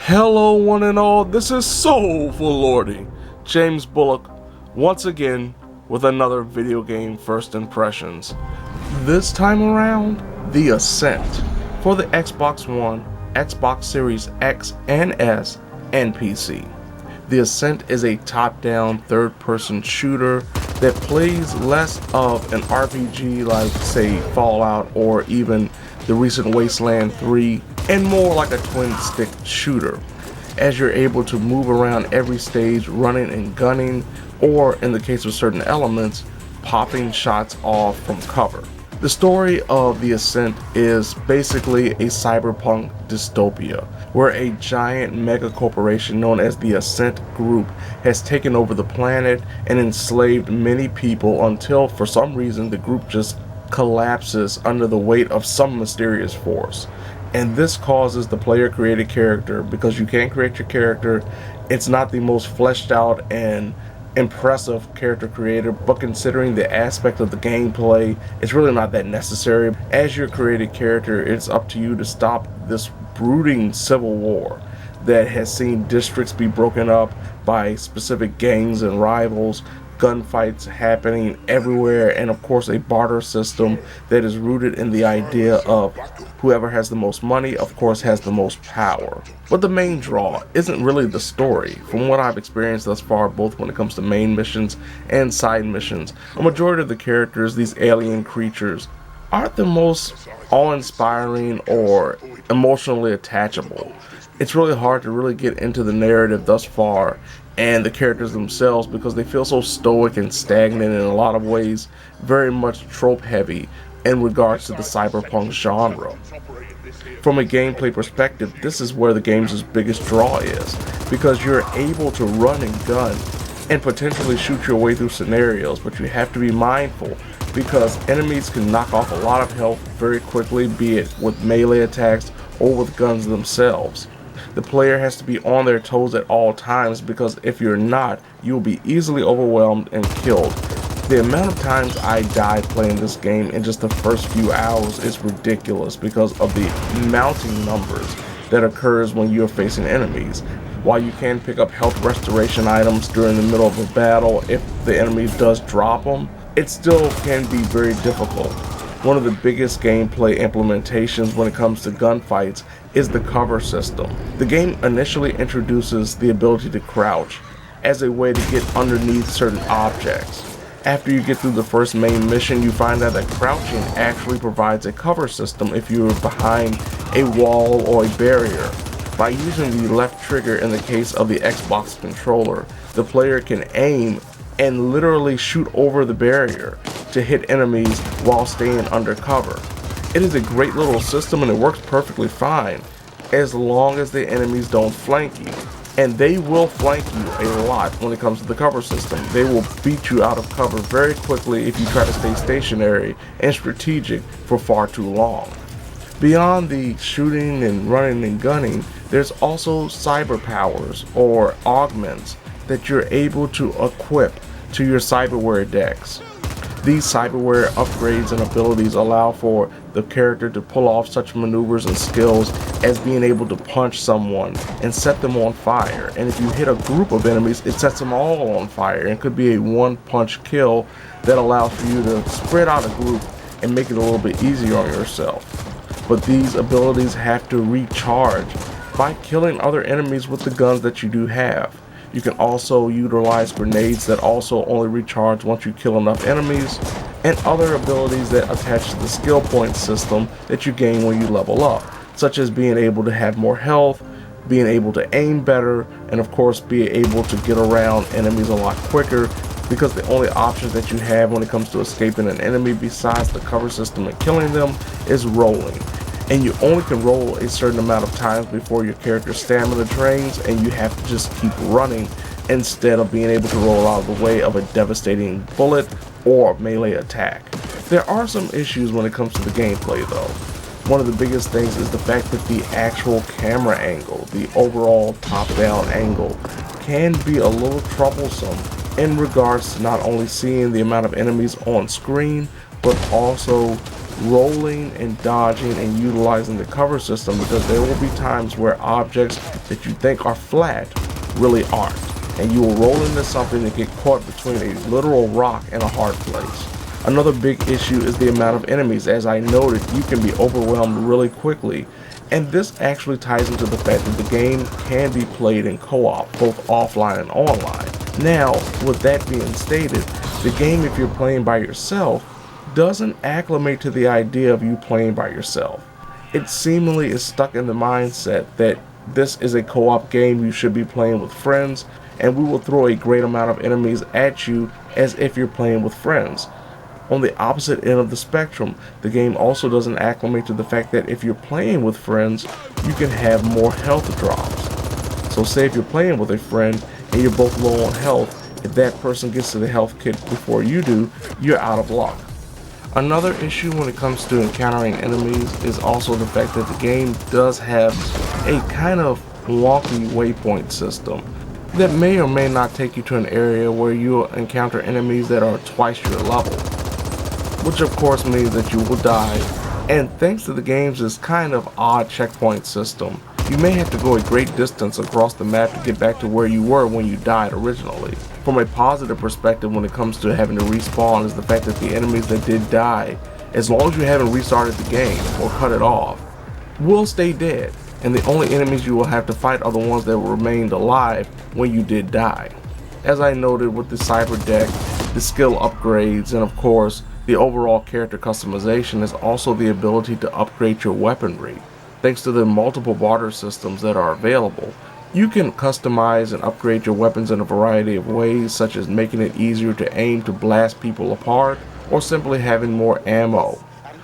Hello one and all, this is Soulful Lordy, James Bullock, once again with another video game first impressions. This time around, the Ascent, for the Xbox One, Xbox Series X and S, and PC. The Ascent is a top-down third-person shooter that plays less of an RPG like, say, Fallout or even the recent Wasteland 3, and more like a twin-stick shooter, as you're able to move around every stage running and gunning, or in the case of certain elements, popping shots off from cover. The story of the Ascent is basically a cyberpunk dystopia, where a giant mega corporation known as the Ascent Group has taken over the planet and enslaved many people until, for some reason, the group just collapses under the weight of some mysterious force. And this causes the player created character, because you can't create your character, it's not the most fleshed out and impressive character creator, but considering the aspect of the gameplay, it's really not that necessary. As your created character, it's up to you to stop this brooding civil war that has seen districts be broken up by specific gangs and rivals, gunfights happening everywhere, and of course a barter system that is rooted in the idea of whoever has the most money, of course, has the most power. But the main draw isn't really the story. From what I've experienced thus far, both when it comes to main missions and side missions, a majority of the characters, these alien creatures, aren't the most awe-inspiring or emotionally attachable. It's really hard to really get into the narrative thus far and the characters themselves, because they feel so stoic and stagnant in a lot of ways, very much trope heavy in regards to the cyberpunk genre. From a gameplay perspective, this is where the game's biggest draw is, because you're able to run and gun and potentially shoot your way through scenarios, but you have to be mindful because enemies can knock off a lot of health very quickly, be it with melee attacks or with guns themselves. The player has to be on their toes at all times, because if you're not, you'll be easily overwhelmed and killed. The amount of times I died playing this game in just the first few hours is ridiculous because of the mounting numbers that occurs when you're facing enemies. While you can pick up health restoration items during the middle of a battle if the enemy does drop them, it still can be very difficult. One of the biggest gameplay implementations when it comes to gunfights is the cover system. The game initially introduces the ability to crouch as a way to get underneath certain objects. After you get through the first main mission, you find out that crouching actually provides a cover system if you're behind a wall or a barrier. By using the left trigger in the case of the Xbox controller, the player can aim and literally shoot over the barrier to hit enemies while staying undercover. It is a great little system and it works perfectly fine as long as the enemies don't flank you. And they will flank you a lot when it comes to the cover system. They will beat you out of cover very quickly if you try to stay stationary and strategic for far too long. Beyond the shooting and running and gunning, there's also cyber powers or augments that you're able to equip to your cyberware decks. These cyberware upgrades and abilities allow for the character to pull off such maneuvers and skills as being able to punch someone and set them on fire. And if you hit a group of enemies, it sets them all on fire, and it could be a one-punch kill that allows for you to spread out a group and make it a little bit easier on yourself. But these abilities have to recharge by killing other enemies with the guns that you do have. You can also utilize grenades that also only recharge once you kill enough enemies, and other abilities that attach to the skill point system that you gain when you level up, such as being able to have more health, being able to aim better, and of course being able to get around enemies a lot quicker, because the only options that you have when it comes to escaping an enemy besides the cover system and killing them is rolling. And you only can roll a certain amount of times before your character's stamina drains, and you have to just keep running instead of being able to roll out of the way of a devastating bullet or melee attack. There are some issues when it comes to the gameplay though. One of the biggest things is the fact that the actual camera angle, the overall top-down angle, can be a little troublesome in regards to not only seeing the amount of enemies on screen, but also rolling and dodging and utilizing the cover system, because there will be times where objects that you think are flat really aren't, and you will roll into something and get caught between a literal rock and a hard place. Another big issue is the amount of enemies. As I noted, you can be overwhelmed really quickly, and this actually ties into the fact that the game can be played in co-op, both offline and online. Now, with that being stated, the game, if you're playing by yourself, doesn't acclimate to the idea of you playing by yourself. It seemingly is stuck in the mindset that this is a co-op game, you should be playing with friends, and we will throw a great amount of enemies at you as if you're playing with friends. On the opposite end of the spectrum, the game also doesn't acclimate to the fact that if you're playing with friends, you can have more health drops. So say if you're playing with a friend and you're both low on health, if that person gets to the health kit before you do, you're out of luck. Another issue when it comes to encountering enemies is also the fact that the game does have a kind of wonky waypoint system that may or may not take you to an area where you'll encounter enemies that are twice your level, which of course means that you will die. And thanks to the game's kind of odd checkpoint system, you may have to go a great distance across the map to get back to where you were when you died originally. From a positive perspective when it comes to having to respawn is the fact that the enemies that did die, as long as you haven't restarted the game or cut it off, will stay dead, and the only enemies you will have to fight are the ones that remained alive when you did die. As I noted with the cyber deck, the skill upgrades, and of course the overall character customization is also the ability to upgrade your weaponry. Thanks to the multiple barter systems that are available, you can customize and upgrade your weapons in a variety of ways, such as making it easier to aim to blast people apart, or simply having more ammo.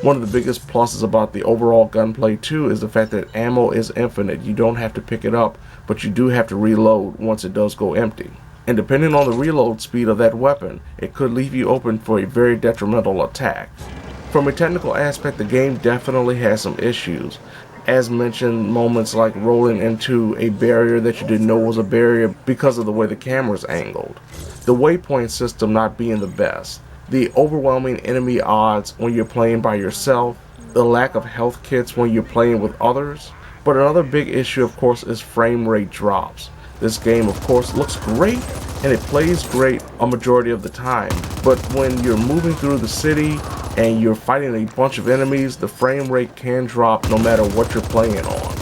One of the biggest pluses about the overall gunplay too is the fact that ammo is infinite. You don't have to pick it up, but you do have to reload once it does go empty. And depending on the reload speed of that weapon, it could leave you open for a very detrimental attack. From a technical aspect, the game definitely has some issues. As mentioned, moments like rolling into a barrier that you didn't know was a barrier because of the way the camera's angled. The waypoint system not being the best. The overwhelming enemy odds when you're playing by yourself. The lack of health kits when you're playing with others. But another big issue, of course, is frame rate drops. This game, of course, looks great and it plays great a majority of the time, but when you're moving through the city and you're fighting a bunch of enemies, the frame rate can drop no matter what you're playing on.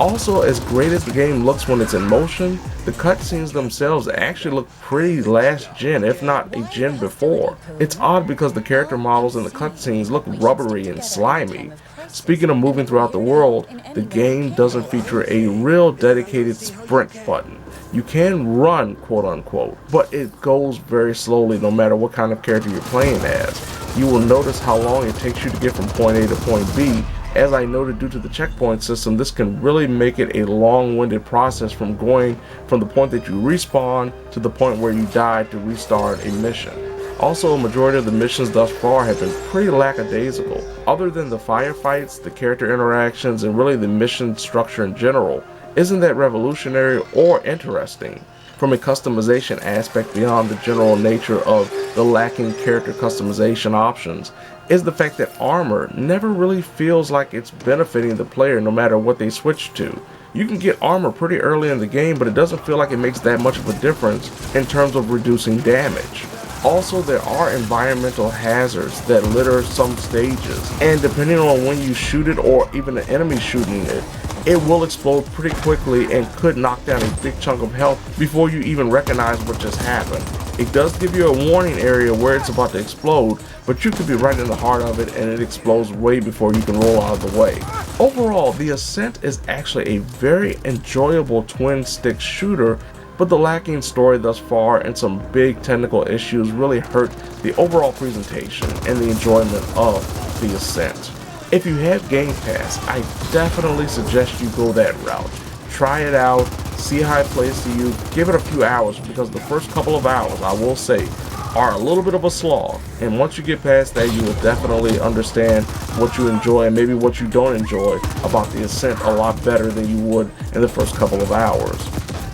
Also, as great as the game looks when it's in motion, the cutscenes themselves actually look pretty last gen, if not a gen before. It's odd because the character models in the cutscenes look rubbery and slimy. Speaking of moving throughout the world, the game doesn't feature a real dedicated sprint button. You can run, quote unquote, but it goes very slowly no matter what kind of character you're playing as. You will notice how long it takes you to get from point A to point B. As I noted, due to the checkpoint system, this can really make it a long-winded process from going from the point that you respawn to the point where you die to restart a mission. Also, a majority of the missions thus far have been pretty lackadaisical. Other than the firefights, the character interactions, and really the mission structure in general, isn't that revolutionary or interesting. From a customization aspect beyond the general nature of the lacking character customization options, is the fact that armor never really feels like it's benefiting the player no matter what they switch to. You can get armor pretty early in the game, but it doesn't feel like it makes that much of a difference in terms of reducing damage. Also, there are environmental hazards that litter some stages, and depending on when you shoot it or even the enemy shooting it, it will explode pretty quickly and could knock down a big chunk of health before you even recognize what just happened. It does give you a warning area where it's about to explode, but you could be right in the heart of it and it explodes way before you can roll out of the way. Overall, the Ascent is actually a very enjoyable twin-stick shooter, but the lacking story thus far and some big technical issues really hurt the overall presentation and the enjoyment of the Ascent. If you have Game Pass, I definitely suggest you go that route. Try it out, see how it plays to you, give it a few hours, because the first couple of hours, I will say, are a little bit of a slog, and once you get past that, you will definitely understand what you enjoy and maybe what you don't enjoy about the Ascent a lot better than you would in the first couple of hours.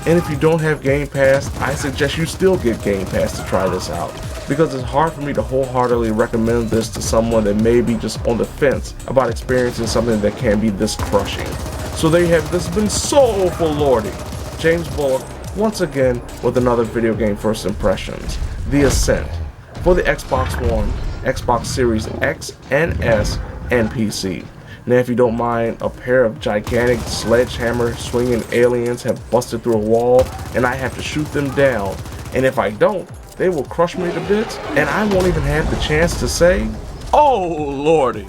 And if you don't have Game Pass, I suggest you still get Game Pass to try this out, because it's hard for me to wholeheartedly recommend this to someone that may be just on the fence about experiencing something that can be this crushing. So there you have it. This has been Soulful Lordy, James Bullock, once again with another video game first impressions, The Ascent, for the Xbox One, Xbox Series X and S, and PC. Now, if you don't mind, a pair of gigantic sledgehammer swinging aliens have busted through a wall, and I have to shoot them down. And if I don't, they will crush me to bits, and I won't even have the chance to say, "Oh Lordy."